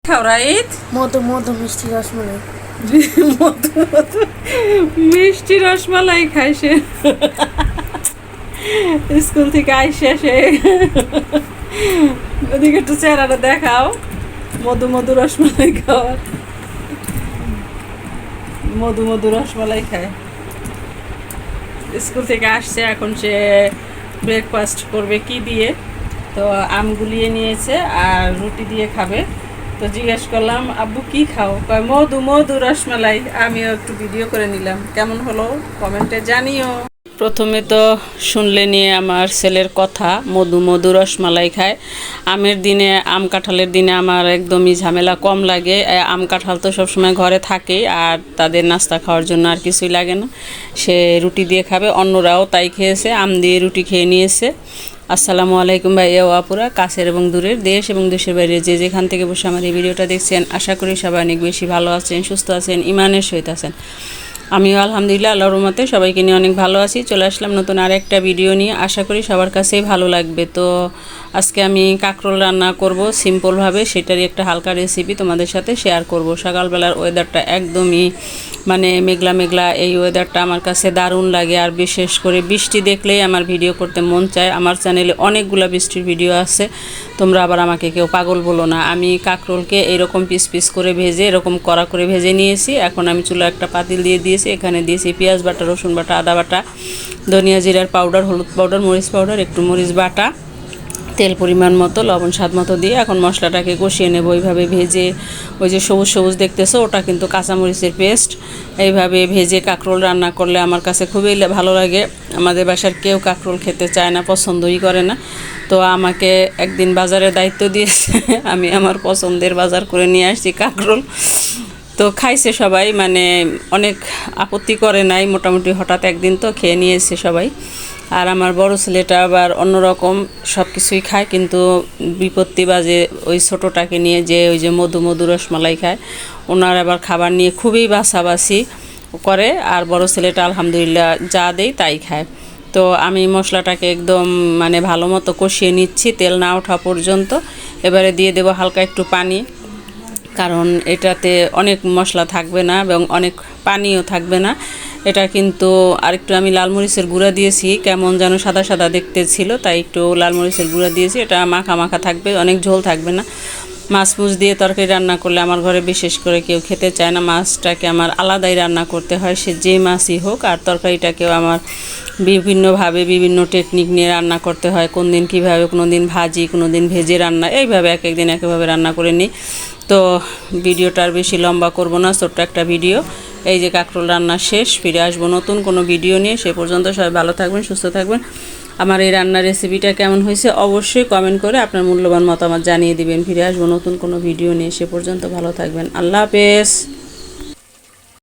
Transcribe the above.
খাও রাইত মধু মধু মিষ্টি রসমালাই মধু মধু মিষ্টি রসমালাই খায় সে স্কুল থেকে আইসে সে ওদিকে একটু চেহারাটা দেখাও মধু মধু রসমালাই খাওয়ার মধু মধু রসমালাই খায় স্কুল থেকে আসছে এখন সে ব্রেকফাস্ট করবে কি দিয়ে তো আম গুলিয়ে নিয়েছে আর রুটি দিয়ে খাবে তো জিজ্ঞেস করলাম আব্বু কি খাও কয় মধু মধু রসমালাই আমিও একটু ভিডিও করে নিলাম কেমন হলো কমেন্টে জানিও প্রথমে তো শুনলে নিয়ে আমার ছেলের কথা মধু মধু রসমালাই খায় আমের দিনে আম কাঁঠালের দিনে আমার একদমই ঝামেলা কম লাগে আম কাঁঠাল তো সবসময় ঘরে থাকেই আর তাদের নাস্তা খাওয়ার জন্য আর কিছুই লাগে না সে রুটি দিয়ে খাবে অন্যরাও তাই খেয়েছে আম দিয়ে রুটি খেয়ে নিয়েছে আসসালামু আলাইকুম ভাইয়া ও আপুরা কাছের এবং দূরের দেশ এবং দেশের বাইরে যে যেখান থেকে বসে আমার এই ভিডিওটা দেখছেন আশা করি সবাই অনেক বেশি ভালো আছেন সুস্থ আছেন ইমানের সহিত আছেন আমিও আলহামদুলিল্লাহ আল্লাহর রহমতে সবাইকে নিয়ে অনেক ভালো আছি চলে আসলাম নতুন আর একটা ভিডিও নিয়ে আশা করি সবার কাছেই ভালো লাগবে তো আজকে আমি কাঁকরোল রান্না করব সিম্পলভাবে সেটারই একটা হালকা রেসিপি তোমাদের সাথে শেয়ার করব সকালবেলার ওয়েদারটা একদমই মানে মেঘলা মেঘলা এই ওয়েদারটা আমার কাছে দারুণ লাগে আর বিশেষ করে বৃষ্টি দেখলেই আমার ভিডিও করতে মন চায় আমার চ্যানেলে অনেকগুলো বৃষ্টির ভিডিও আছে তোমরা আবার আমাকে কেউ পাগল বলো না আমি কাঁকরোলকে এরকম পিস পিস করে ভেজে এরকম কড়া করে ভেজে নিয়েছি এখন আমি চুলা একটা পাতিল দিয়ে দিয়েছি এখানে দিয়েছি পেঁয়াজ বাটা রসুন বাটা আদা বাটা ধনিয়া জিরার পাউডার হলুদ পাউডার মরিচ পাউডার একটু মরিচ বাটা তেল পরিমাণ মতো লবণ স্বাদ মতো দিয়ে এখন মশলাটাকে কষিয়ে নেব ওইভাবে ভেজে ওই যে সবুজ সবুজ দেখতেছো ওটা কিন্তু কাঁচামরিচের পেস্ট এইভাবে ভেজে কাঁকরোল রান্না করলে আমার কাছে খুবই ভালো লাগে আমাদের বাসার কেউ কাঁকরোল খেতে চায় না পছন্দই করে না তো আমাকে একদিন বাজারের দায়িত্ব দিয়েছে আমি আমার পছন্দের বাজার করে নিয়ে আসছি কাঁকরোল তো খাইছে সবাই মানে অনেক আপত্তি করে নাই মোটামুটি হঠাৎ একদিন তো খেয়ে নিয়েছে সবাই আর আমার বড় ছেলেটা আবার অন্যরকম সব কিছুই খায় কিন্তু বিপত্তি বাজে ওই ছোটোটাকে নিয়ে যে ওই যে মধু মধু রসমালাই খায় ওনার আবার খাবার নিয়ে খুবই বাছাবাছি করে আর বড় ছেলেটা আলহামদুলিল্লাহ যা দেয় তাই খায় তো আমি মশলাটাকে একদম মানে ভালো মতো কষিয়ে নিচ্ছি তেল না ওঠা পর্যন্ত এবারে দিয়ে দেবো হালকা একটু পানি কারণ এটাতে অনেক মশলা থাকবে না এবং অনেক পানিও থাকবে না এটা কিন্তু আরেকটু আমি লাল মরিচের গুঁড়া দিয়েছি কেমন যেন সাদা সাদা দেখতে ছিল তাই একটু লাল মরিচের গুঁড়া দিয়েছি এটা মাখা মাখা থাকবে অনেক ঝোল থাকবে না মাছ মুছ দিয়ে তরকারি রান্না করলে আমার ঘরে বিশেষ করে কেউ খেতে চায় না মাছটাকে আমার আলাদাই রান্না করতে হয় সে যে মাছই হোক আর তরকারিটাকেও আমার বিভিন্নভাবে বিভিন্ন টেকনিক নিয়ে রান্না করতে হয় কোন দিন কীভাবে কোনো দিন ভাজি কোনো দিন ভেজে রান্না এইভাবে এক একদিন একভাবে রান্না করে নিই তো ভিডিওটা আর বেশি লম্বা করব না ছোট্ট একটা ভিডিও এই যে কাঁকরোল রান্না শেষ ফিরে আসবো নতুন কোনো ভিডিও নিয়ে সে পর্যন্ত সবাই ভালো থাকবেন সুস্থ থাকবেন আমার এই রান্নার রেসিপিটা কেমন হয়েছে অবশ্যই কমেন্ট করে আপনার মূল্যবান মতামত জানিয়ে দিবেন ফিরে আসবো নতুন কোনো ভিডিও নিয়ে সে পর্যন্ত ভালো থাকবেন আল্লাহ হাফেজ